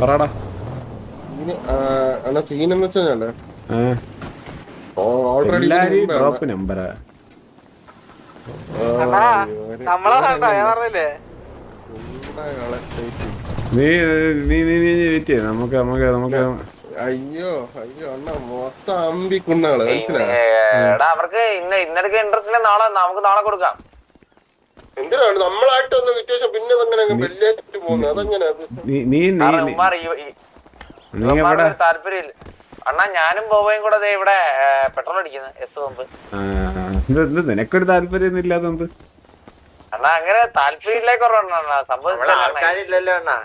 പറടാ. സീനെന്ന് വെച്ചാലേ എല്ലാരും ഡ്രോപ്പ് നമ്പറാ. നീ നീ നീ നീ വെയിറ്റ് ചെയ്യ. നമുക്ക് നമുക്ക് നമുക്ക് അയ്യോ അയ്യോ അണ്ണ മൊത്തം അമ്പിക്കുണ്ണാള് മനസ്സിലായി. അവർക്ക് ഇന്നൊക്കെ ഇൻട്രസ്റ്റ് ഇല്ല. നാളെ നമുക്ക് നാളെ കൊടുക്കാം. എന്തിനാണ് നമ്മളായിട്ടൊന്ന് വിറ്റേഷൻ പിന്നെ വെള്ളിയാഴ്ച പോകുന്നത്? അതെങ്ങനെ? താല്പര്യമില്ല അണ്ണാ. ഞാനും ബോബയും കൂടെ ഇവിടെ പെട്രോൾ അടിക്കുന്നത് എസ് പമ്പ്. നിനക്കൊരു താല്പര്യം ഇല്ലാതെന്ത് അണ്ണാ? അങ്ങനെ താല്പര്യമില്ല കുറവാണ് സംഭവം. ആൾക്കാരില്ലല്ലോ അണ്ണാ.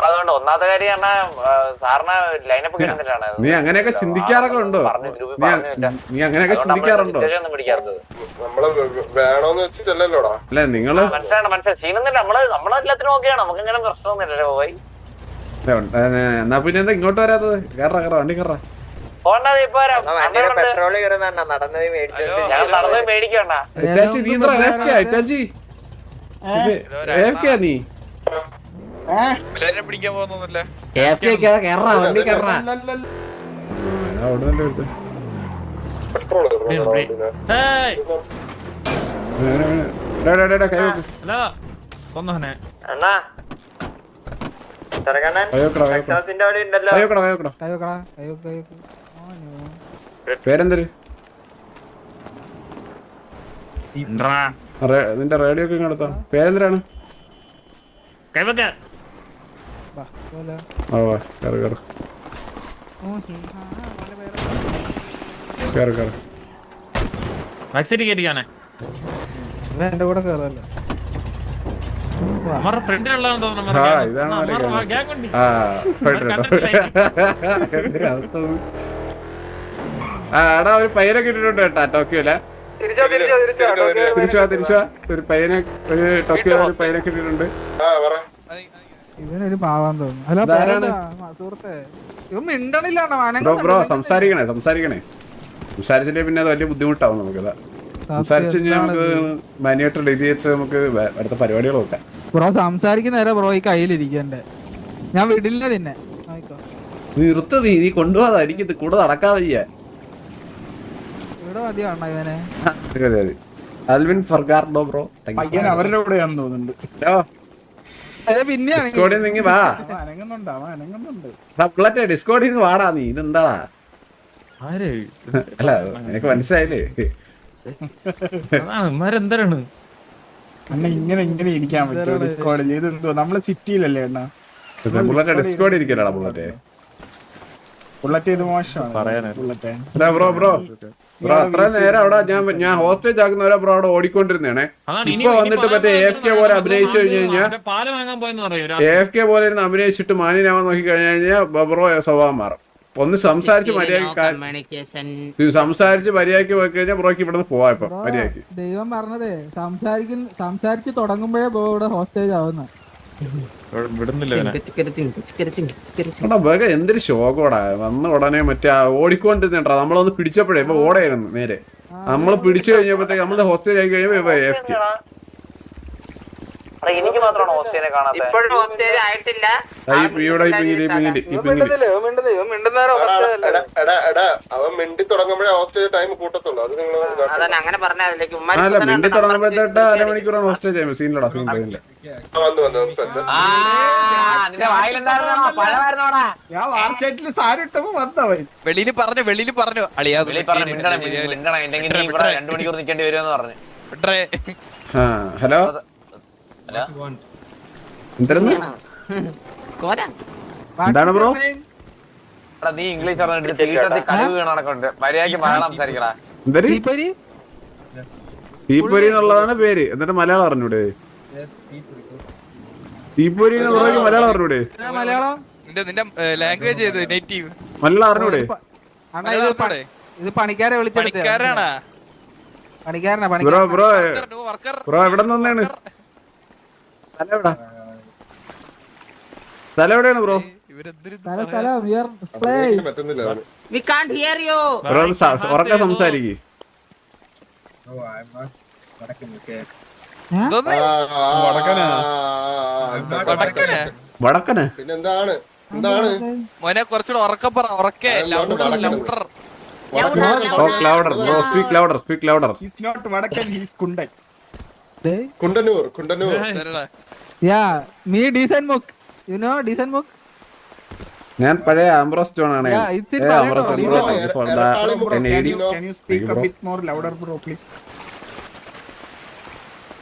അതുകൊണ്ട് ഒന്നാമത്തെ കാര്യം അണ്ണാ സാറിന് ലൈനപ്പ് കിട്ടുന്നില്ലാണ്. നീ അങ്ങനെയൊക്കെ ചിന്തിക്കാറൊക്കെ ഉണ്ടോ? നീ അങ്ങനെയൊക്കെ ചിന്തിക്കാറുണ്ടോ? നമ്മള് വേണോന്ന് വെച്ചിട്ടല്ലോടാ. അല്ല നിങ്ങള് മനസ്സിലായി സീനൊന്നുമില്ല. നമ്മളെല്ലാത്തിനും ഓക്കെയാണ്. നമുക്ക് ഇങ്ങനെ പ്രശ്നമൊന്നുമില്ലല്ലോ പോയി. എന്നാ പിന്നെ എന്താ ഇങ്ങോട്ട് വരാത്തത്? കയറാ കയറാ വണ്ടി കയറാ. പെട്രോൾ നടന്നത് മേടിക്കണ്ട. നീ പിടിക്കാൻ പോകുന്നില്ല. പേരെന്തൊരു നിന്റെ റേഡിയോ ഒക്കെ ഇങ്ങെടുത്തോ. പേരെന്തരാണ്? എന്റെ കൂടെ കേറല്ലോ. എടാ ഒരു പയ്യനൊക്കെ ഇട്ടിട്ടുണ്ട് കേട്ടാ ടോക്കിയോല. തിരിച്ചുവാ ഒരു പയ്യനെ ടോക്കിയോ ഒരു പയ്യനൊക്കെ ഇട്ടിട്ടുണ്ട്. ഇവനൊരു പാവാൻ തോന്നുന്നു. സുഹൃത്തെ ഇവൻ മിണ്ടണില്ല. ബ്രോ സംസാരിക്കണേ സംസാരിച്ചില്ലേ പിന്നെ അത് വലിയ ബുദ്ധിമുട്ടാവും നമുക്കതാ. സംസാരിച്ചു കഴിഞ്ഞാൽ നമുക്ക് മാനുവായിട്ട് എഴുതി വെച്ച് നമുക്ക് അടുത്ത പരിപാടികൾ നോക്കാം. ബ്രോ സംസാരിക്കുന്ന നേരം ബ്രോ ഈ കയ്യിലിരിക്കണ്ടേ. ഞാൻ വിടില്ല നിന്നെ. നിർത്ത് നീ കൊണ്ടുപോകാ. എനിക്കിത് കൂടെ നടക്കാൻ വയ്യ. ഇവിടെ മതിയാണോ ഇവനെ? അൽവിൻ ഫർഗാർഡോ ബ്രോ അവരുടെ കൂടെയാണെന്ന് തോന്നുന്നുണ്ട്. ഡിസ്കോഡിൽ നിന്ന് വാ. ഡിസ്കോഡിൽ നിന്ന് വാടാ. നീ ഇതെന്താടാ? അല്ല എനിക്ക് മനസ്സിലായില്ലേ? എന്താണ് അണ്ണ ഇങ്ങനെ ഇരിക്കാൻ പറ്റുമോ ഡിസ്കോഡിൽ? ഇത് നമ്മള് സിറ്റിയിലല്ലേ അണ്ണ? Bullet Discord ഇരിക്കലടാ. ബുള്ളറ്റ് ഇത് മോശമാണ്. ബ്രോ അത്ര നേരം അവിടെ ഞാൻ ഹോസ്റ്റേജ് ആക്കുന്നവരെ ബ്രോ അവിടെ ഓടിക്കൊണ്ടിരുന്നേ. ഇപ്പൊ വന്നിട്ട് മറ്റേ AFK പോലെ അഭിനയിച്ചു കഴിഞ്ഞു കഴിഞ്ഞാൽ AFK പോലെ ഇരുന്ന് അഭിനയിച്ചിട്ട് മാന്യനാവാൻ നോക്കി കഴിഞ്ഞു കഴിഞ്ഞാൽ ബ്രോ സ്വഭാവം മാറും. ഒന്ന് സംസാരിച്ച് മര്യാദക്ക് പോയി കഴിഞ്ഞാൽ ബ്രോക്ക് ഇവിടെ നിന്ന് പോവാ. ഇപ്പൊ മര്യാദക്ക് ദൈവം പറഞ്ഞതേ സംസാരിച്ച് തുടങ്ങുമ്പോഴേ ബ്രോ ഇവിടെ ഹോസ്റ്റേജ് ആവുന്ന. എന്തൊരു ശോകോടാ. വന്ന ഉടനെ മറ്റേ ഓടിക്കൊണ്ടിരുന്നേട്ടാ. നമ്മളൊന്ന് പിടിച്ചപ്പോഴേ ഇപ്പൊ ഓടായിരുന്നു നേരെ. നമ്മള് പിടിച്ചു കഴിഞ്ഞപ്പോഴത്തേക്ക് നമ്മള് ഹോസ്റ്റേജ് ആയി കഴിയുമ്പോ AFK. എനിക്ക് മാത്രമാണ് ഹോസ്റ്റേജിനെ കാണാത്തത്. അവൻ മിണ്ടി തുടങ്ങുമ്പോഴേ ഹോസ്റ്റേജ് ടൈം കൂട്ടത്തുള്ളൂ. അത് നിങ്ങൾ അല്ല മിണ്ടി തുടങ്ങുമ്പോഴത്തേട്ട് അരമണിക്കൂറാണ് ഹോസ്റ്റേജ് ടൈം. സീനിലടാ സീൻ കഴിഞ്ഞില്ല. ഞാൻ വാർച്ചേറ്റില് സാരി ഇട്ടപ്പോ വന്നവൻ വെളിയിൽ പറഞ്ഞു 2 മണിക്കൂർ നിൽക്കേണ്ടി വരുമെന്ന് പറഞ്ഞു. ഹലോ എന്താണ് ബ്രോ? നീ ഇംഗ്ലീഷ് മര്യാദക്ക് മലയാളം സംസാരിക്കടാ. തീപ്പൊരി എന്നുള്ളതാണ് പേര്. എന്നിട്ട് മലയാളം അറിഞ്ഞൂടെ? തീപ്പൊരി എന്നുള്ളത് മലയാളം അറിഞ്ഞൂടെ? മലയാളം അറിഞ്ഞൂടെ? ഇത് പണിക്കാരെ വിളിച്ചെടുക്കാരാണ്. ബ്രോ എവിടെ നിന്നാണ്? സ്ഥലം എവിടെയാണ് ബ്രോ? ഉറക്കെ സംസാരിക്ക്. വടക്കന് പിന്നെന്താണ് എന്താണ് മോനെ കുറച്ചുകൂടെ ഉറക്കെ പറ ഉറക്കെ louder speak louder He's not വടക്കൻ, he's കുണ്ടൻ. Kundannoor me decent book, you know decent book. ഞാൻ പഴയ ആംബ്രോസ് ജോൺ ആണ് Yeah, it's in Palakkad. Can you speak a bit more louder, bro, please?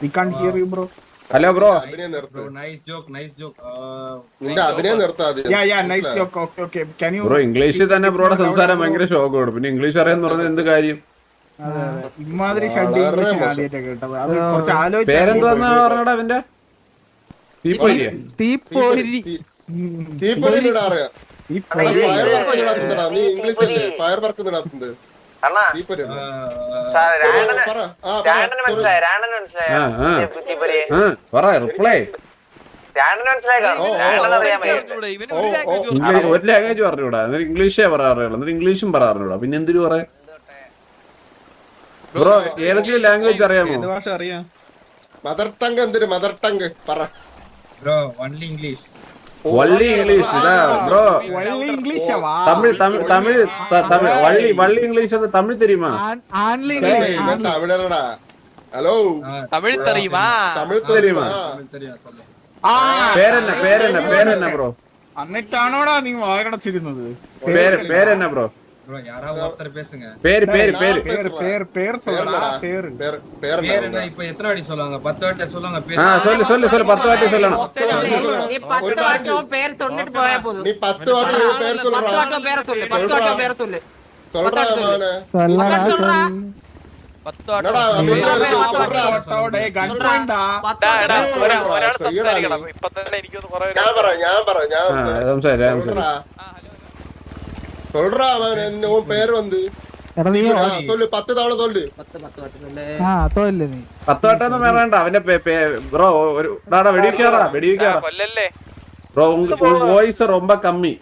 We can't hear you, bro. Hello bro അഭിനയം നിർത്ത് nice joke നിന്റെ അഭിനയം നിർത്താതെ Yeah, nice joke. Okay. Can you? Bro ഇംഗ്ലീഷിൽ തന്നെ ബ്രോയുടെ സംസാരം ഭയങ്കര ഷോക്കോട് പിന്നെ ഇംഗ്ലീഷ് അറിയാന്ന് പറഞ്ഞത് എന്ത് കാര്യം ഇമാതിരി ഷഡ് ഇംഗ്ലീഷ് ആദ്യമായിട്ട് കേട്ടത്. അത് കുറച്ച് പേരെന്തുവെന്നാണ് പറഞ്ഞത് അവന്റെ തീപ്പൊരിയെ തീപ്പൊരി. തീപ്പൊരിയിലിടാ അറിയാം നീ ഇംഗ്ലീഷല്ലേ ഫയർ വർക്ക് നടത്തുന്നത് അണ്ണാ തീപ്പൊരി രാണന് മനസ്സിലായോ രാണന് മനസ്സിലായോ തീപ്പൊരി പറ റിപ്ലൈ രാണന് മനസ്സിലായോ രാണന് അറിയാൻ ഒരു ലാംഗ്വേജ് പറഞ്ഞൂടാ എന്നിട്ട് ഇംഗ്ലീഷേ പറയാറുള്ളൂ എന്നിട്ട് ഇംഗ്ലീഷും പറയാറുള്ളൂ പിന്നെ എന്തിനു പറയാ ബ്രോ ഏതൊക്കെ ലാംഗ്വേജ് അറിയാമോ ഭാഷ അറിയാം മദർ ടങ് എന്തൊരു മദർ ടങ് പറ ബ്രോ ഓൺലി ഇംഗ്ലീഷ് വള്ളി ഇംഗ്ലീഷ് ഇതാ ബ്രോ ഇംഗ്ലീഷ് തമിഴ് വള്ളി ഇംഗ്ലീഷ് അത് തമിഴ് தெரியுமா ആൻലി തമിഴടാ ഹലോ തമിഴ് തെറിയുമാ തമിഴ് தெரியுமா தெரியும் சொல்லு പേരെന്നാ ബ്രോ എന്നിട്ടാണോടാ നീ വായടച്ചിരുന്നത്? പേരെന്നാ ബ്രോ ப்ரோ யாராவது ஒருத்தர் பேசுங்க പേര് പേര് சொல்லடா பேரு പേര് பேர் என்ன இப்ப எத்தனை வாட்டி சொல்லுவாங்க 10 வாட்டி சொல்லுவாங்க பேர் சொல்லு 10 വാട്ടി சொல்லണം നീ 10 വാട്ടം പേര് തൊണ്ടിട്ട് പോയാ പോതും നീ 10 വാട്ടി പേര് சொல்றா 10 വാട്ടം പേര് சொல்லு 10 വാട്ടം പേര് சொல்லு சொல்றா മോനെ சொல்றா 10 എന്നടാ ഓട്ടോടെ ഗൺ പോയിന്റാ. ഇപ്പൊ തന്നെ എനിക്കൊന്ന് കുറെ ഞാൻ സംസാരിക്കാം சொல்றா அவன் உன் பேர் வந்து എടാ നീ சொல்லு 10 തവണ சொல்லு തോല്ലേ നീ 10 വട്ടൊന്നും വേണ്ട അവന്റെ ബ്രോ ഒരു വെടിവെക്കാറാ കൊല്ലല്ലേ ப்ரோ உங்க வாய்ஸ் ரொம்ப கம்மி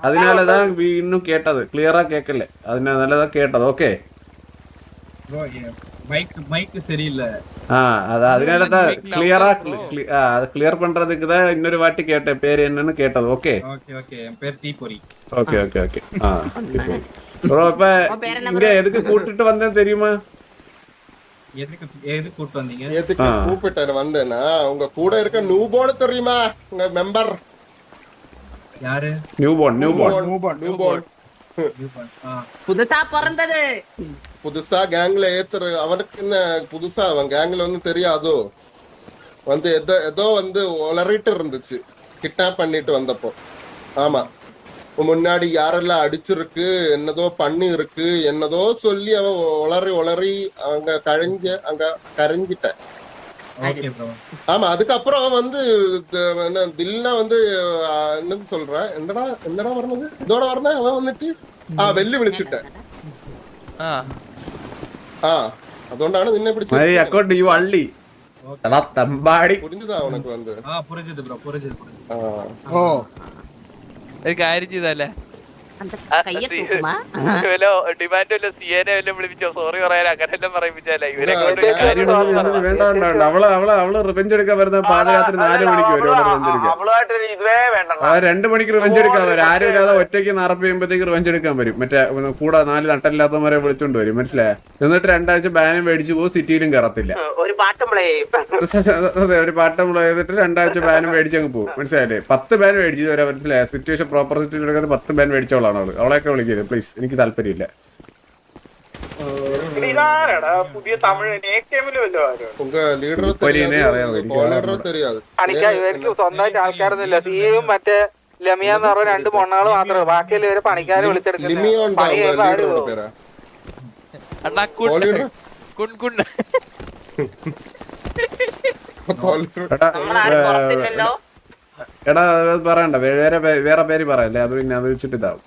அதனால தான் இன்னும் கேட்டது கிளியரா கேட்கல அதனால தான் கேட்டது ஓகே ப்ரோ மைக் சரியில்லை அதனால தான் கிளியரா அது கிளியர் பண்றதுக்கு தான் இன்னொரு வாட்டி கேட்டேன் பேர் என்னன்னு கேட்டது ஓகே ஓகே என் பேர் தீபொரி ஓகே ப்ரோ இப்ப இங்க எதுக்கு கூட்டிட்டு வந்தேன் தெரியுமா எதுக்கு கூட்டு வந்தீங்க எதுக்கு கூப்பிட்டேன் வந்தேனா உங்க கூட இருக்க நியூபோர்ன் தெரியுமா உங்க மெம்பர் யாரு நியூபோர்ன் புதுசா பிறந்தது புதுசா கேங்ல ஏத்துற அவனுக்கு என்ன புதுசா அவன் கேங்ல ஒன்னும் தெரியாதோ வந்து ஏதோ வந்து உளறிட்டு இருந்துச்சு கிட்னாப் பண்ணிட்டு வந்தப்போ ஆமா முன்னாடி யாரெல்லாம் அடிச்சிருக்கு என்னதோ பண்ணி இருக்கு என்னதோ சொல்லி அவன் உளறி அவங்க கரைஞ்சிட்ட ஆமா அதுக்கப்புறம் வந்து தில்னா வந்து என்னது சொல்ற என்னடா வரணுது இதோட வரணும் அவன் வந்துட்டு வெள்ளி விളിച്ചിட்ட അതുകൊണ്ടാണ് നിന്നെ അക്കൗണ്ട് യു അള്ളി തമ്പാടി പുരിഞ്ഞതാ ഉനക്ക് വന്ന് പുരിഞ്ഞത് ബ്രോ പുരിഞ്ഞത് ഓ ഒരു കാര്യം ചെയ്തല്ലേ ഡിമാൻഡ് വിളിപ്പിച്ചോ സോറി പറയാൻ അങ്ങനെല്ലാം പറയിപ്പിച്ചല്ലേ ഇവരെ വേണ്ട അവള് റിവെഞ്ച് എടുക്കാൻ വരുന്ന പാദരാത്രി 4 മണിക്ക് വരും ഇതുവേ വേണ്ട 2 മണിക്ക് റിവെഞ്ച് എടുക്കാൻ വരും ആരും ഇല്ലാതെ ഒറ്റയ്ക്ക് നടപ്പിക്കുമ്പോഴത്തേക്ക് റിവെഞ്ച് എടുക്കാൻ വരും മറ്റേ കൂടെ 4 നട്ടല്ലാത്തവരെ വിളിച്ചോണ്ട് വരും മനസ്സിലായ എന്നിട്ട് 2 ആഴ്ച ബാനും മേടിച്ചു പോകും സിറ്റിയിലും കയറത്തില്ല ഒരു പാട്ടം അതെ ഒരു പാട്ടം ചെയ്തിട്ട് 2 ആഴ്ച ബാനും മേടിച്ചങ്ങ് പോകും മനസ്സിലായില്ലേ 10 ബാൻ മേടിച്ചു വരെ മനസ്സിലായ സിറ്റുവേഷൻ പ്രോപ്പർ സിറ്റുവേഷൻ എടുക്കാതെ 10 ബാൻ മേടിച്ചോളാണ് അവളെയൊക്കെ വിളിക്കരുത് പ്ലീസ് എനിക്ക് താല്പര്യമില്ല പുതിയ തമിഴ് സ്വന്തമായിട്ട് ആൾക്കാരൊന്നുമില്ല സിയും മറ്റേ ലമിയാന്ന് പറഞ്ഞ 2 മൊണ്ണാള് മാത്രമേ ബാക്കിയുള്ള ഇവര് പണിക്കാരെ വിളിച്ചെടുക്കുന്നത് എടാ പറയണ്ട വേറെ പേര് പറയല്ലേ അത് പിന്നെ അത് വെച്ചിട്ട് ഇതാവും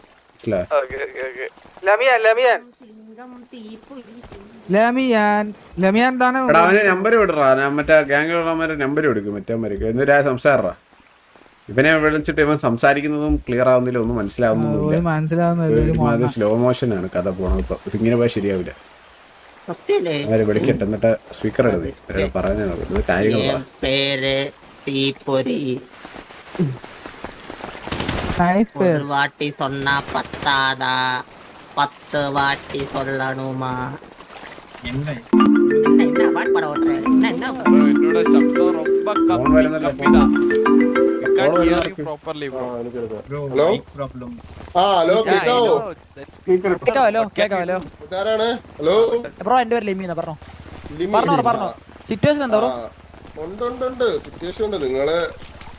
അവന് നമ്പർ വിടറാ ഞാൻ മറ്റേ ഗാംഗുള്ളമാരെ നമ്പർ കൊടുക്കും മറ്റേമാർക്ക് എന്നിട്ട് സംസാരറാ ഇവനെ വിളിച്ചിട്ട് ഇവൻ സംസാരിക്കുന്നതും ക്ലിയർ ആവുന്നില്ല ഒന്നും മനസ്സിലാവുന്നില്ല സ്ലോ മോഷൻ ആണ് കഥ പോണത് ഇപ്പൊ ഇങ്ങനെ പോയാൽ ശരിയാവില്ല അവര് വിളിക്കട്ടെ എന്നിട്ട് സ്പീക്കർ എഴുതി പറയുന്നത് കാര്യങ്ങൾ പേര് തീപ്പൊരി നൈസ് പേര്. ஒரு வாட்டி சொன்னா பத்தாதா 10 வாட்டி சொல்லணுமா என்ன என்ன பாட்டு பாட ஓட்டுற என்ன என்னோட சப்தம் ரொம்ப ഫോൺ വരുന്നല്ലോ properly bro Hello? mic problem hello കേക്കാവോ സ്പീക്കർ കേക്കാവല്ലോ ഇതാരാണ്? ഹലോ ബ്രോ എന്റെ പേര് ലിമീന പറഞ്ഞോ ലിമി. പറഞ്ഞോ സിറ്റുവേഷൻ എന്താ ബ്രോ ഉണ്ട് സിറ്റുവേഷൻ ഉണ്ട്.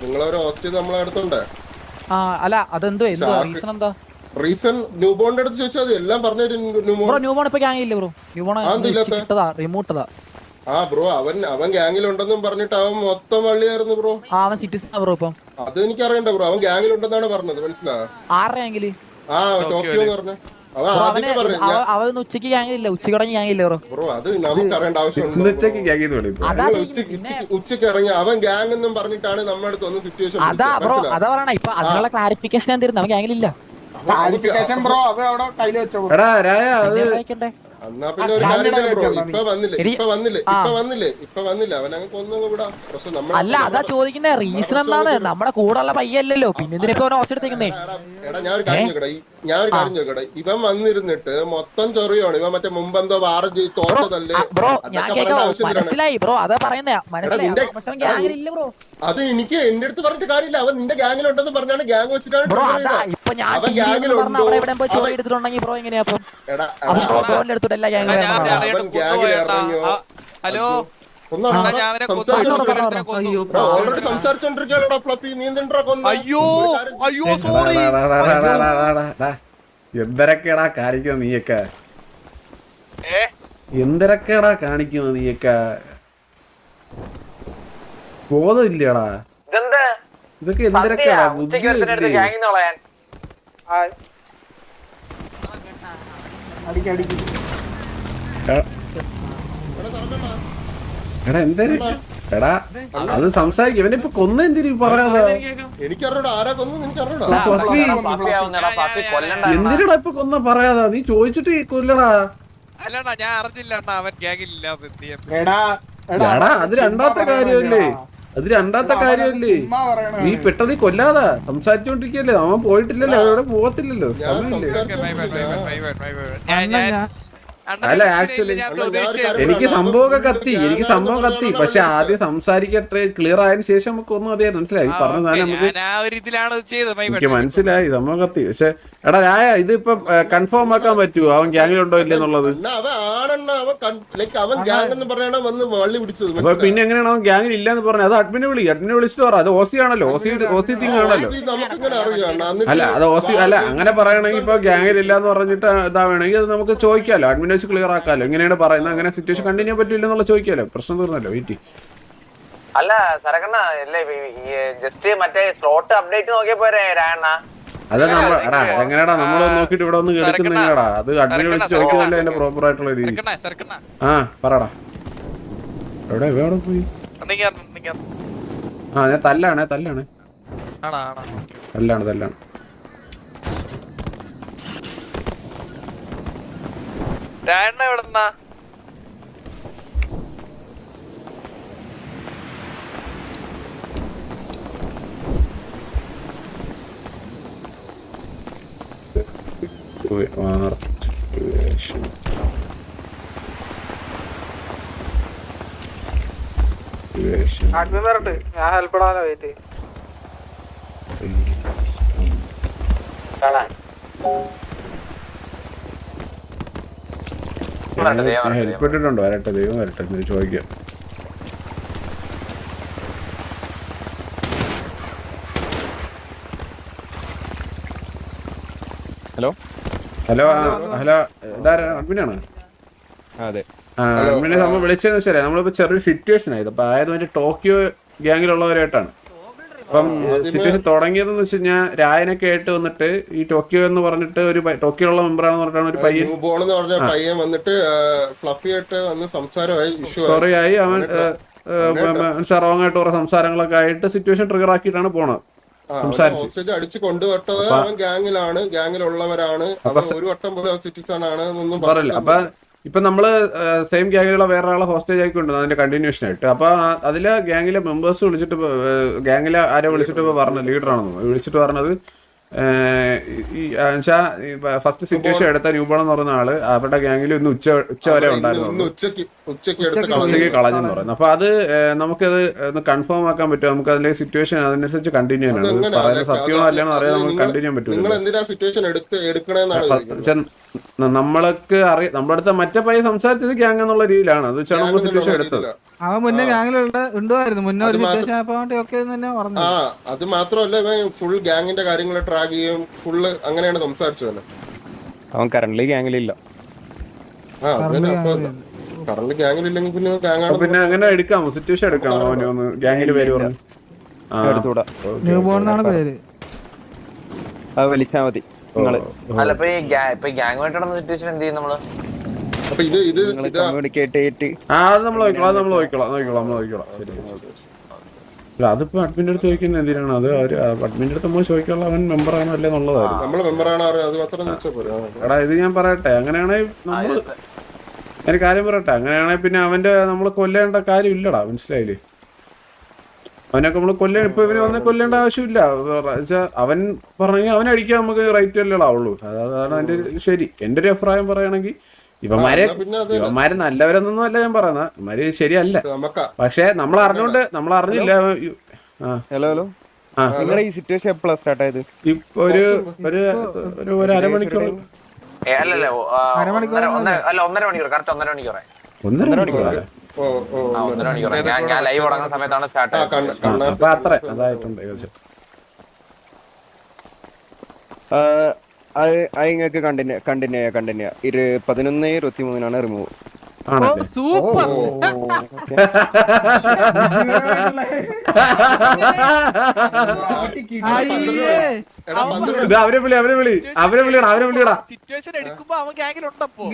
നിങ്ങളൊരു ഹോസ്റ്റേജ് നമ്മളെ അടുത്തുണ്ട്. ആ അല്ല അതെന്തോ എന്തോ റീസൺ എന്താ റീസൺ ന്യൂ ബോണിന്റെ അടുത്ത് ചോദിച്ചാൽ മതി. എല്ലാം പറഞ്ഞു new bro born. New born ഇപ്പൊ ഗ്യാങ് ഇല്ല ബ്രോ ന്യൂ ബോൺ ഇട്ടതാ റിമൂട്ടതാ ബ്രോ അവൻ ഗ്യാങ്ങിലുണ്ടെന്നും പറഞ്ഞിട്ട് അവൻ മൊത്തം വള്ളിയായിരുന്നു ബ്രോ. അവൻ സിറ്റിസൺ ബ്രോ ഇപ്പം അത് എനിക്ക് അറിയണ്ട ബ്രോ. അവൻ ഗ്യാങ്ങിലുണ്ടെന്നാണ് പറഞ്ഞത്. മനസ്സിലായോ? 6 ഗ്യാങ്ങില് ടോക്കിയോ എന്ന് പറഞ്ഞു. അവൻ ആദ്യമേ പറഞ്ഞു. അവൻ ഉച്ചക്ക് ഗ്യാങ് ഇല്ല ഉച്ചക്ക് തുടങ്ങി ഗ്യാങ് ഇല്ല ബ്രോ ബ്രോ അത് നമുക്ക് അറിയേണ്ട ആവശ്യമുണ്ട്. ഉച്ചക്ക് ഗ്യാങ്ങിൽ വിളിക്കും അതാ ഉച്ചക്ക് ഇറങ്ങി അവൻ ഗ്യാങ് എന്നും പറഞ്ഞിട്ടാണ് നമ്മുടെ അടുത്ത് ഒന്ന് സിറ്റുവേഷൻ. അതാ ബ്രോ അതാ പറയണ ഇപ്പൊ അതിനുള്ള ക്ലാരിഫിക്കേഷൻ ഞാൻ തരുന്നു അവൻ ഗ്യാങ്ങിലില്ല ക്ലാരിഫിക്കേഷൻ ബ്രോ അത് അവിടെ കയ്യിൽ വെച്ചോ എടാ രായ അത് വായിക്കണ്ടേ എന്നാ പിന്നെ ഒരു കാര്യം ബ്രോ. ഇപ്പൊ വന്നില്ല അവനങ്ങ് കൊന്നു വിടാം. പക്ഷെ അല്ല അതാ ചോദിക്കുന്നേ റീസൺ എന്താണ് നമ്മുടെ കൂടെ ഉള്ള പയ്യല്ലല്ലോ പിന്നെ എന്തിനാ അവനെ ഹോസ്റ്റ് എടുത്തേക്കുന്നേ എടാ ഞാൻ ഒരു കാര്യം ചോദിക്കട്ടെ. ഇവൻ വന്നിരുന്നിട്ട് മൊത്തം ചൊറിയാണ്. ഇവൻ മറ്റേ മുമ്പെന്തോ വാറ് തോറ്റതല്ലേ ബ്രോ ഞാൻ കേൾക്കാം മനസ്സിലായി ബ്രോ അതാ പറയുന്നേ മനസ്സിലായി ഗ്യാങ്ങിലില്ല ബ്രോ അത് എനിക്ക് എന്റെ അടുത്ത് പറഞ്ഞിട്ട് കാര്യമില്ല. അവൻ നിന്റെ ഗ്യാങ്ങിലുണ്ടെന്ന് പറഞ്ഞാണ് ഗ്യാങ് വെച്ചിട്ടാണ് ബ്രോ trigger അതാ ചെയ്തത്. ഇപ്പൊ ഞാൻ അവൻ ഗ്യാങ്ങിലുണ്ടോ? അവിടെ എവിടെ പോയി ചോദ്യം എടുത്തിട്ടുണ്ടെങ്കിൽ ബ്രോ എങ്ങനെയാ അപ്പം എടാ ബ്രോന്റെ അടുത്തോട്ട് എല്ലാ ഗ്യാങ് അവൻ ഗ്യാങ്ങിൽ ഇറങ്ങിയോ? ഹലോ കൊന്നാണോ? ഞാൻ അവനെ കൊന്നു ഓൾറെഡി സംസാരിച്ചോണ്ടിരിക്കുകയാണോ ഫ്ലപ്പി? നീ എന്തിനാ കൊന്നു? അയ്യോ അയ്യോ സോറി എന്തരക്കേടാ കാണിക്കുന്നത് നീയൊക്കെ എന്തരക്കേടാ കാണിക്കുന്നത് നീയൊക്കെ ബോധമില്ലടാ ഇതെന്താ ഇതൊക്കെ എന്തരക്കേടാ ബുദ്ധി ഗ്യാങ്ങിന്ന് കളയാൻ അടിക്കടിക്ക് എടാ എന്തേലും എടാ അത് സംസാരിക്കും ഇവനിപ്പൊ കൊന്നെന്തിരി പറയാതെ എനിക്കറിഞ്ഞൂടാ ആരാ കൊന്നു. എനിക്കറിഞ്ഞൂടാ. എന്തിനടാ ഇപ്പൊ കൊന്ന പറയാതാ നീ ചോദിച്ചിട്ട് കൊല്ലടാ അല്ലടാ ഞാൻ അറിഞ്ഞില്ല അവൻ ഗ്യാങ്ങില്ല എടാ എടാ അത് രണ്ടാമത്തെ കാര്യമല്ലേ ചുമ്മാ പറയണ നീ പെട്ടെന്ന് കൊല്ലാതാ സംസാരിച്ചോണ്ടിരിക്കല്ലേ അവൻ പോയിട്ടില്ലല്ലോ അവരോട് പോകത്തില്ലല്ലോ സമയമില്ലേ അല്ല ആക്ച്വലി എനിക്ക് സംഭവമൊക്കെ കത്തി പക്ഷെ ആദ്യം സംസാരിക്കട്ടെ ക്ലിയർ ആയതിനു ശേഷം നമുക്ക് ഒന്നും അതേ മനസ്സിലായി പറഞ്ഞതാണ് നമുക്ക് എനിക്ക് മനസ്സിലായി സംഭവം കത്തി പക്ഷെ എടാ രായ ഇതിപ്പോ കൺഫേം ആക്കാൻ പറ്റുമോ അവൻ ഗ്യാങ്ങിലുണ്ടോ ഇല്ലെന്നുള്ളത് അവൻ ഗ്യാങ് എന്ന് പറയണ വന്ന് വള്ളി പിടിച്ചത്. അപ്പൊ പിന്നെ എങ്ങനെയാണ് അവൻ ഗ്യാങ്ങിൽ ഇല്ലെന്ന് പറഞ്ഞത് അത് അഡ്മിനെ വിളിച്ചിട്ട് പറ അത് ഓസി ആണല്ലോ ഓസി തിങ് ആണല്ലോ നമുക്കിങ്ങനെ അറിയാം. അല്ല അത് ഓസി അല്ല അങ്ങനെ പറയണെങ്കിൽ ഇപ്പൊ ഗ്യാങ്ങിൽ ഇല്ലാന്ന് പറഞ്ഞിട്ട് ഇതാവണമെങ്കിൽ അത് നമുക്ക് ചോദിക്കാലോ അഡ്മിനെ വെച്ച് ക്ലിയർ ആക്കാലോ എങ്ങനെയാണ് പറയുന്നത് അങ്ങനെ സിറ്റുവേഷൻ കണ്ടിന്യൂ പറ്റില്ലെന്നുള്ള ചോദിക്കാലോ പ്രശ്നം തീർന്നല്ലോ വീട്ടിൽ അല്ല സരക്കണ്ണ അല്ലേ ജസ്റ്റ് മറ്റേ സ്ലോട്ട് അപ്ഡേറ്റ് നോക്കിയ പോരെ രായണ്ണ അതെ നമ്മൾ എടാ അതെങ്ങനെയാടാ നമ്മൾ നോക്കിട്ട് ഇവിടെ ഒന്ന് എടുക്കുന്നെടാ അത് അഡ്മിനെ വിളിച്ച് ചോദിക്കുന്നില്ല അതിന്റെ പ്രോപ്പർ ആയിട്ടുള്ള രീതി ആ പറടാ എവിടെ പോയി ഞാൻ തല്ലാണ് എവിടെന്നാ ഞാൻ ഹെൽപ്പ് ഇടാനോ വെയിറ്റ് ഹെൽപ്പ് ഇട്ടിട്ടുണ്ടോ വരട്ടെ ദൈവം വരട്ടെ ചോദിക്കാം ഹലോ ഇതാരാ അഡ്മിനാണ് അതെ അഡ്മിനെ നമ്മൾ വിളിച്ചതെന്ന് വെച്ചാൽ നമ്മളിപ്പോ ചെറിയൊരു സിറ്റുവേഷൻ ആയത് അപ്പൊ ആയത് മറ്റേ ടോക്കിയോ ഗ്യാങ്ങിലുള്ളവരായിട്ടാണ് അപ്പം സിറ്റുവേഷൻ തുടങ്ങിയതെന്ന് വെച്ച് കഴിഞ്ഞാൽ രായനൊക്കെ ആയിട്ട് വന്നിട്ട് ഈ ടോക്കിയോ എന്ന് പറഞ്ഞിട്ട് ഒരു ടോക്കിയോ ഉള്ള മെമ്പറാണെന്ന് പറഞ്ഞിട്ടാണ് ഒരു പയ്യൻ വന്നിട്ട് ഫ്ലഫിയായിട്ട് വന്ന് സംസാരമായി സോറി ആയി അവൻ റോങ് ആയിട്ട് കുറെ സംസാരങ്ങളൊക്കെ ആയിട്ട് സിറ്റുവേഷൻ ട്രിഗർ ആക്കിയിട്ടാണ് പോണത് ഹോസ്റ്റേജ് അടിച്ചു കൊണ്ടുവട്ടത് അവൻ ഗ്യാങ്ങിലാണ് ഗ്യാങ്ങിലുള്ളവരാണ് ഒരു വട്ടം പോലെ സിറ്റിസൺ ആണ് പറയില്ല അപ്പൊ ഇപ്പൊ നമ്മള് സെയിം ഗ്യാങ്ങിലുള്ള വേറെ ആളെ ഹോസ്റ്റേജ് ആയിക്കൊണ്ട് അതിന്റെ കണ്ടിന്യൂഷൻ ആയിട്ട്. അപ്പൊ അതിലെ ഗ്യാങ്ങിലെ മെമ്പേഴ്സ് വിളിച്ചിട്ട് ഗ്യാങ്ങിലെ ആരെ വിളിച്ചിട്ട് പറഞ്ഞ ലീഡറാണെന്ന് വിളിച്ചിട്ട് പറഞ്ഞത് ഫസ്റ്റ് സിറ്റുവേഷൻ എടുത്ത ന്യൂബോൺ എന്ന് പറയുന്ന ആള് അവരുടെ ഗ്യാങ്ങിൽ ഇന്ന് ഉച്ച വരെ ഉണ്ടായിരുന്നു, ഉച്ചയ്ക്ക് കളഞ്ഞെന്ന് പറയുന്നത്. അപ്പൊ അത് നമുക്കത് ഒന്ന് കൺഫേം ആക്കാൻ പറ്റും. നമുക്ക് അതിലെ സിറ്റുവേഷൻ അതിനനുസരിച്ച് കണ്ടിന്യൂ ചെയ്യാനാണ് പറയുന്നത്. സത്യമാണോ അല്ലാന്ന് അറിയാൻ നമുക്ക് കണ്ടിന്യൂ ചെയ്യാൻ പറ്റും. നമ്മൾക്ക് അറിയാം, നമ്മുടെ അടുത്ത മറ്റേ പയ്യ സംസാരിച്ചത് ഗ്യാങ് എന്നുള്ള രീതിയിലാണ്. അത് വെച്ചാൽ നമ്മൾ സിറ്റുവേഷൻ എടുത്തത്. അവൻ മുന്നേ ഗ്യാങ്ങിലുള്ള ഉണ്ടായിരുന്നു, മുന്നേ ഒരു സിറ്റുവേഷൻ ആയപ്പോഴൊക്കെ തന്നെ പറഞ്ഞു. ആ അത് മാത്രമല്ല ഫുൾ ഗ്യാങ്ങിന്റെ കാര്യങ്ങൾ ട്രാക്ക് ചെയ്യും, ഫുള്ള് അങ്ങനെയാണ് സംസാരിച്ചത്. അവൻ കറന്റ് ഗ്യാങ്ങിലില്ല. കറന്റ് ഗ്യാങ്ങിലില്ലെങ്കിൽ പിന്നെ ഗ്യാങ്ങാണ്. പിന്നെ അങ്ങനെ എടുക്കാമോ, സിറ്റുവേഷൻ എടുക്കാമോ? അവന് ഒന്ന് ഗ്യാങ്ങിന്റെ പേര് പറഞ്ഞു. ന്യൂ ബോൺ എന്നാണ് പേര്. അത് വലിച്ചാ മതി നിങ്ങള്. അല്ല ഇപ്പൊ ഗ്യാങ് ആയിട്ട് സിറ്റുവേഷൻ എന്ത് ചെയ്യും നമ്മള്? അപ്പൊ ഇത് കമ്മ്യൂണിക്കേറ്റ് ചെയ്തിട്ട് അത് നമ്മൾ നോക്കിക്കോളാം. ശരി. അല്ല അതിപ്പോ അഡ്മിന്റെ അടുത്ത് ചോദിക്കുന്നത് എന്തിനാണ്? അത് അഡ്മിന്റെ അടുത്ത് നമ്മൾ ചോദിക്കാനുള്ള അവൻ മെമ്പർ ആണോ അല്ലേ എന്നുള്ളതായിരുന്നു. നമ്മള് മെമ്പറാണ് അത് മാത്രം എടാ ഇത് ഞാൻ പറയട്ടെ, അങ്ങനെയാണെങ്കിൽ നമ്മള് ഒരു കാര്യം പറയട്ടെ, അങ്ങനെയാണെങ്കിൽ പിന്നെ അവന്റെ നമ്മൾ കൊല്ലേണ്ട കാര്യം ഇല്ലടാ, മനസ്സിലായില്ലേ? അവനൊക്കെ നമ്മൾ ഇപ്പൊ ഇവന് വന്ന് കൊല്ലേണ്ട ആവശ്യമില്ല. അവൻ പറഞ്ഞെങ്കിൽ അവനെ അടിക്കാൻ നമുക്ക് റൈറ്റ് അല്ലടാ ഉള്ളൂ. അതാണ് അതിന്റെ ശരി. എന്റെ ഒരു അഭിപ്രായം പറയുകയാണെങ്കിൽ ഇവന്മാര് നല്ലവരെന്നൊന്നും അല്ല ഞാൻ പറയുന്നത്, ഇവന്മാര് ശരിയല്ല. പക്ഷെ നമ്മൾ അറിഞ്ഞില്ല. ഹലോ നിങ്ങളുടെ ഈ സിറ്റുവേഷൻ എപ്പോഴാണ് സ്റ്റാർട്ട് ആയത്? ഇപ്പൊ ഒരു അരമണിക്കൂർ. അല്ലല്ലോ, 1.5 മണിക്കൂർ, കറക്റ്റ് 1.5 മണിക്കൂർ. 1.5 മണിക്കൂർ ഞാൻ ലൈവ് തുടങ്ങുന്ന സമയത്താണ് സ്റ്റാർട്ട് ആയത്. അപ്പൊ അത്ര അതായിട്ടുണ്ട് ഏകദേശം. നിങ്ങൾക്ക് കണ്ടിന്യൂ 11:23 റിമൂവ്. സൂപ്പർ. അവരെ വിളിയടാ. സിറ്റുവേഷൻ എടുക്കുമ്പോ അവൻ ഗ്യാങ്ങിലുണ്ടപ്പോ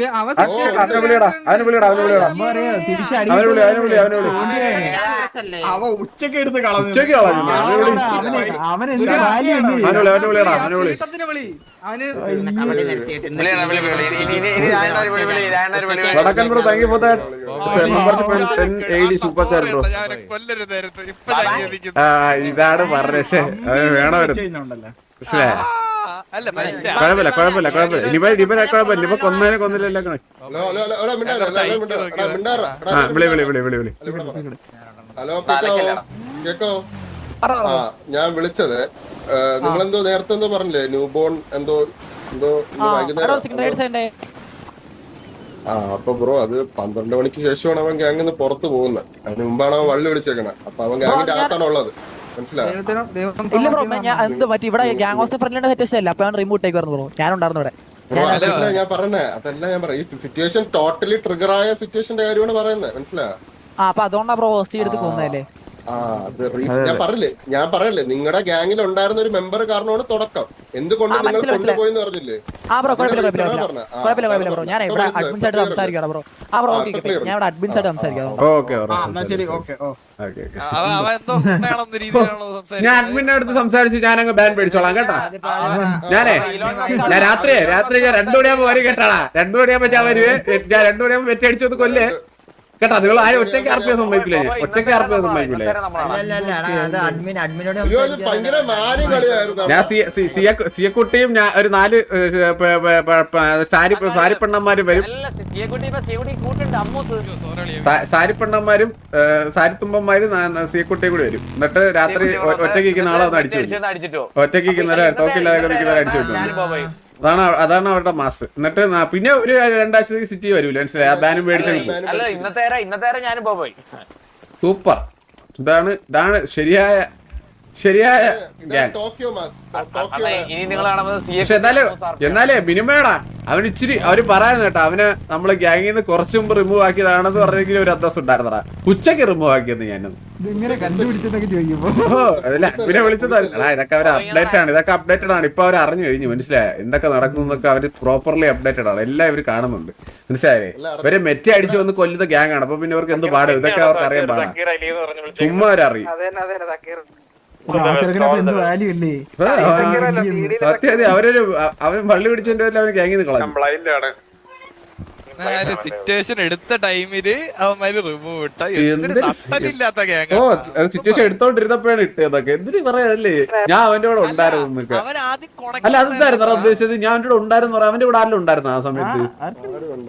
അവ ഉച്ചക്ക് എടുത്ത് ഇതാണ് പറഞ്ഞേ. വേണമായിരുന്നു. കുഴപ്പമില്ല. ഇനിയിപ്പോ കൊന്നില്ലല്ലോ. ഹലോ കേക്കോ? ഞാൻ വിളിച്ചത് നിങ്ങളെന്തോ നേരത്തെ എന്തോ പറഞ്ഞില്ലേ, ന്യൂബോൺ എന്തോ വൈകുന്നേരം. അപ്പൊ ബ്രോ അത് 12 മണിക്ക് ശേഷമാണ് അവൻ ഗ്യാങ്ങിന്ന് പുറത്ത് പോകുന്നത്. അതിന് മുമ്പാണ് അവൻ വള്ളി വിളിച്ചേക്കണേ. അപ്പൊ അവൻ ഗ്യാങ്ങിന്റെ അകത്താണ് ഉള്ളത്, മനസ്സിലായോ? ഇല്ല ബ്രോ, ഞാൻ എന്ത് പറ്റി ഇവിടെ ഗ്യാങ് ഹൗസ് ഫ്രണ്ടിലെ സിറ്റുവേഷൻ അല്ല. അപ്പൊ റിമൂട്ട് ആയി പറഞ്ഞു ബ്രോ, ഞാനുണ്ടായിരുന്നു ഇവിടെ. അതല്ല ഞാൻ പറഞ്ഞേ, ഈ സിറ്റുവേഷൻ ടോട്ടലി ട്രിഗർ ആയ സിറ്റുവേഷന്റെ കാര്യമാണ് പറയുന്നത്, മനസ്സിലായോ? അപ്പൊ അതുകൊണ്ടാ ബ്രോ ഹോസ്റ്റ് എടുത്ത് പോകുന്നതല്ലേ? ഞാൻ പറയല്ലേ നിങ്ങളുടെ ഗ്യാങ്ങിൽ ഉണ്ടായിരുന്ന ഒരു മെമ്പർ കാരണമാണ് തുടക്കം. എന്തുകൊണ്ട് നിങ്ങൾ കൊണ്ടുപോയി പറഞ്ഞില്ലേ? ബ്രോ ഞാൻ ഇവിടെ അഡ്മിൻസ് ആയിട്ട് സംസാരിക്കാം ബ്രോ. ബ്രോ ഞാൻ ഇവിടെ അഡ്മിൻസ് ആയിട്ട് സംസാരിക്കാം. ഞാൻ അഡ്മിന്റെ അടുത്ത് സംസാരിച്ച് ഞാനങ്ങ് ബാൻ പേടിച്ചോളാം കേട്ടാ. ഞാൻ രാത്രി ഞാൻ 2 മണിയാകുമ്പോ വരും കേട്ടാടാ. 2 മണിയാകുമ്പോ ഞാൻ വരുവേ. ഞാൻ 2 മണിയാകുമ്പോ വെറ്റടിച്ചത് കൊല്ലേ കേട്ടാ. നിങ്ങൾ ആരും ഒറ്റയ്ക്ക് ആർപ്പിയാൻ സമ്മതിക്കില്ലേ? ഞാൻ സിയക്കുട്ടിയും ഞാൻ ഒരു 4 സാരിപ്പെണ്ണന്മാരും വരും. സാരിപ്പെണ്ണന്മാരും സാരിത്തുമ്പന്മാരും സിയക്കുട്ടിയും കൂടി വരും. എന്നിട്ട് രാത്രി ഒറ്റയ്ക്ക് നാളെ ഒന്ന് അടിച്ചു വിട്ടു. ഒറ്റയ്ക്ക് ടോക്കില്ലാതെ നിൽക്കുന്നവരെ അടിച്ചു വിട്ടു. അതാണ് അവരുടെ മാസ്. എന്നിട്ട് പിന്നെ ഒരു 2 ആഴ്ചത്തേക്ക് സിറ്റി വരൂല, മനസ്സിലായി? ആ ബാനും മേടിച്ചു. സൂപ്പർ. ഇതാണ് ശരിയായ പക്ഷെ എന്നാലേ മിനിമേടാ അവൻ ഇച്ചിരി അവര് പറയുന്ന കേട്ടോ. അവന് നമ്മള് ഗ്യാങ്ങിൽ നിന്ന് കുറച്ചു മുമ്പ് റിമൂവ് ആക്കിയതാണെന്ന് പറഞ്ഞെങ്കിലും ഒരു അന്തസ് ഉണ്ടായിരുന്നടാ. ഉച്ചക്ക് റിമൂവ് ആക്കിയെന്ന് ഞാനൊന്ന് പിന്നെ വിളിച്ചതല്ല. ഇതൊക്കെ അവർ അപ്ഡേറ്റഡ് ആണ്. ഇപ്പൊ അവർ അറിഞ്ഞു കഴിഞ്ഞു, മനസ്സിലായ എന്തൊക്കെ നടക്കുന്നൊക്കെ. അവര് പ്രോപ്പർലി അപ്ഡേറ്റഡ് ആണ്. എല്ലാം ഇവര് കാണുന്നുണ്ട്, മനസ്സിലായേ? ഇവരെ മെറ്റി അടിച്ചു വന്ന് കൊല്ലുന്ന ഗ്യാങ് ആണ്. അപ്പൊ പിന്നെ ഇവർക്ക് എന്ത് പാടും? ഇതൊക്കെ അവർക്ക് അറിയാൻ പാടാം. ചുമ്മാ അവരറിയും. അവരൊരു അവൻ പള്ളി പിടിച്ചതിന്റെ പേരിൽ അവന് ഗ്യാങ്ങിൽ നിന്ന് കളഞ്ഞു. സിറ്റുവേഷൻ എടുത്ത ടൈമില് അവന്മാര് റിമൂവ് ഇട്ട ഇല്ലാത്ത ഗ്യാങ്. ഓ സിറ്റുവേഷൻ എടുത്തോണ്ടിരുന്നപ്പോഴാണ് ഇട്ടതൊക്കെ എന്തിനു പറയാനല്ലേ ഞാൻ അവന്റെ കൂടെ ഉണ്ടായിരുന്നു എന്നൊക്കെ. അവൻ ആദ്യം അല്ല അതെന്തായിരുന്നു ഉദ്ദേശിച്ചത്? ഞാൻ അവന്റെ കൂടെ ഉണ്ടായിരുന്നു പറയാം. അവന്റെ കൂടെ ആരെങ്കിലും ഉണ്ടായിരുന്നു ആ സമയത്ത്?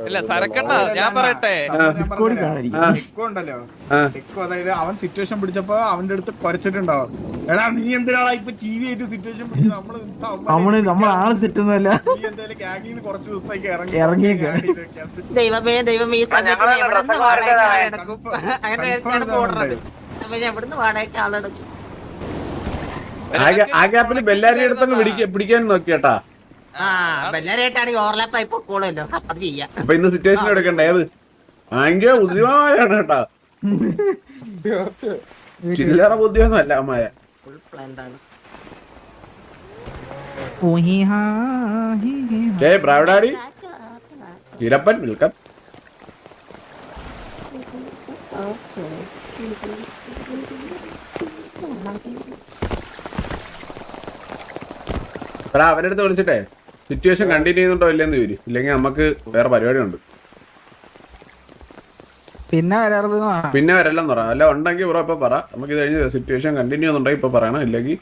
ഇല്ല സരക്കണ്ണ ഞാൻ പറയട്ടെ, ഡിസ്കോഡിൽ കാണാതിരിക്കും. എക്കോ ഉണ്ടല്ലോ, എക്കോ അതായത് അവൻ സിറ്റുവേഷൻ പിടിച്ചപ്പോ അവന്റെ അടുത്ത് കുറച്ചിട്ടുണ്ടാവും. എടാ നീ എന്തിനാണ് ഇപ്പൊ ടി വി ആയിട്ട് സിറ്റുവേഷൻ പിടിച്ചത്? നമ്മൾ ആള് സെറ്റൊന്നുമല്ല, നീ എന്തായാലും ഗ്യാങ്ങിന്ന് കുറച്ച് ദിവസത്തേക്ക് ഇറങ്ങിയേക്ക്. ദൈവമേ ദൈവമേ ഈ സമയത്ത് എവിടുന്ന് വാടകയ്ക്ക് ആളെടുക്കും? അങ്ങനെയാണ് പോടുന്നത്. എവിടുന്ന് വാടകയ്ക്ക് ആളെടുക്കും? ആ ഗ്യാപ്പിൽ ബെല്ലാരി അടുത്തൊന്ന് പിടിക്കാൻ നോക്കിയേട്ടാ. ആ ബെല്ലാരായിട്ടാണെങ്കിൽ ഓവർലാപ്പ് ആയി പൊക്കോളല്ലോ, അത് ചെയ്യാം. അപ്പൊ ഇന്ന് സിറ്റുവേഷൻ എടുക്കണ്ടേ? അത് ഭയങ്കര ബുദ്ധിമാനാണ് കേട്ടാ, ചില്ലറ ബുദ്ധിയൊന്നും അല്ല അമ്മായ. ഫുൾ പ്ലാൻഡ് ആണ്. ബ്രാവഡാടി ചിലപ്പൻ വിൽക്കം. എടാ അവരുടെ അടുത്ത് വിളിച്ചിട്ടേ സിറ്റുവേഷൻ കണ്ടിന്യൂ ചെയ്യുന്നുണ്ടോ ഇല്ലെന്ന് ചോദിക്കും. ഇല്ലെങ്കിൽ നമുക്ക് വേറെ പരിപാടിയുണ്ട്. പിന്നെ വരാറത് പിന്നെ വരല്ലെന്ന് പറ. അല്ല ഉണ്ടെങ്കിൽ ബ്രോ ഇപ്പൊ പറ. നമുക്ക് ഇത് കഴിഞ്ഞ് സിറ്റുവേഷൻ കണ്ടിന്യൂ ചെയ്യുന്നുണ്ടെങ്കിൽ ഇപ്പൊ പറയണം. ഇല്ലെങ്കിൽ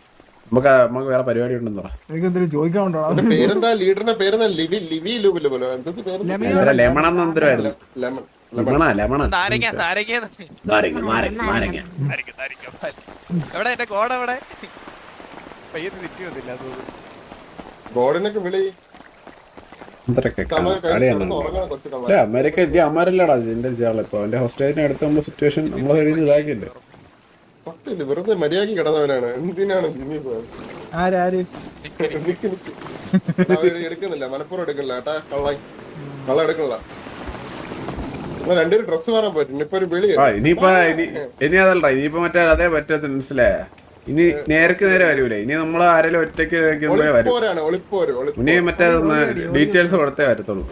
നമുക്ക് വേറെ പരിപാടി ഉണ്ടെന്ന് പറ. ചോദിക്കാനുണ്ടോ പേരെന്താ? ലീഡറിന്റെ പേരെന്താ? ലിവി ലൂബില് പോലെ ലെമൺ എന്ന് എന്തിനായിരുന്നു? ലെമൺ ലെമണ നാരങ്ങ നാരങ്ങ നാരങ്ങ. എവിടെ എന്റെ കോട എവിടെ? പയ്യന്ന് തെറ്റി വന്നില്ല. ഗോഡിനൊക്കെ വിളി. അമേരിക്ക അമ്മാരല്ലടാ എന്റെ ചെയ്യാളെ. ഇപ്പൊ അവന്റെ ഹോസ്റ്റേജിനെ അടുത്ത് നമ്മള് സിറ്റുവേഷൻ നമ്മളെ സൈഡിൽ നിന്ന് ഇതാക്കിയല്ലേ. വെറുതെ മര്യാദക്ക് കിടന്നവനാണ്. എന്തിനാണ് ജിമ്മി പോയത്? എടുക്കുന്നില്ല, മലപ്പുറം എടുക്കണില്ല കേട്ടാ. കള്ള എടുക്കണില്ല. രണ്ടുപേരും ഡ്രസ് മാറാൻ പറ്റും. ഇപ്പൊ ഒരു വിളി ഇനി അതല്ല. ഇനിയിപ്പോ മറ്റേ അതേ പറ്റത്ത് മനസ്സിലായ. ഇനി നേർക്ക് നേരെ വരൂലേ. ഇനി നമ്മൾ ആരെങ്കിലും ഒറ്റയ്ക്ക് വരും. ഇനി മറ്റേ ഡീറ്റെയിൽസ് കൊടുത്തേ വരത്തുള്ളൂ.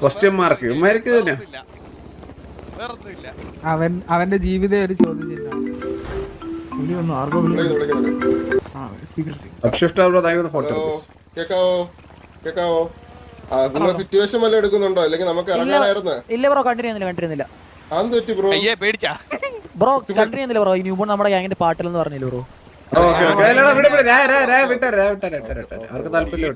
ക്വസ്റ്റ്യൻ മാർക്ക് ഇവന്മാർക്ക് തന്നെ. അവന്റെ ജീവിതം ഒരു ചോദ്യം. കേക്കാവോ? നിങ്ങളെ സിറ്റുവേഷൻ വല്ല എടുക്കുന്നുണ്ടോ? അല്ലെങ്കിൽ നമുക്ക് ഇറങ്ങാനായിരുന്നു. ഇല്ല ബ്രോ, കണ്ടിന്യൂ ബ്രോ പേടിച്ചാ bro continue bro. New born നമ്മുടെ ഗ്യാങ്ങിന്റെ പാട്ടിലെന്ന് പറഞ്ഞില്ല ബ്രോ. അവർക്ക് താല്പര്യം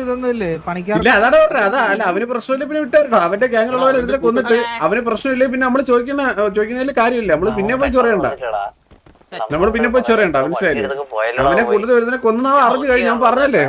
ഇതൊന്നുമില്ലേ പണിക്കാർ? അതാണ് പറഞ്ഞത്. അതാ അല്ല അവന് പ്രശ്നമില്ല പിന്നെ വിട്ടായിരുന്നു. അവന്റെ ഗ്യാങ്ങിലുള്ളവരെ കൊന്നിട്ട് അവന് പ്രശ്നമില്ല പിന്നെ നമ്മള് ചോദിക്കുന്നതിൽ കാര്യമില്ല. നമ്മള് പിന്നെ പോയി ചൊറയണ്ട. മനസ്സിലായില്ലേ? അവനെ കൂടുതൽ വരുന്നതിനെ കൊന്നാ അറിഞ്ഞു കഴിഞ്ഞ് ഞാൻ പറഞ്ഞല്ലേ.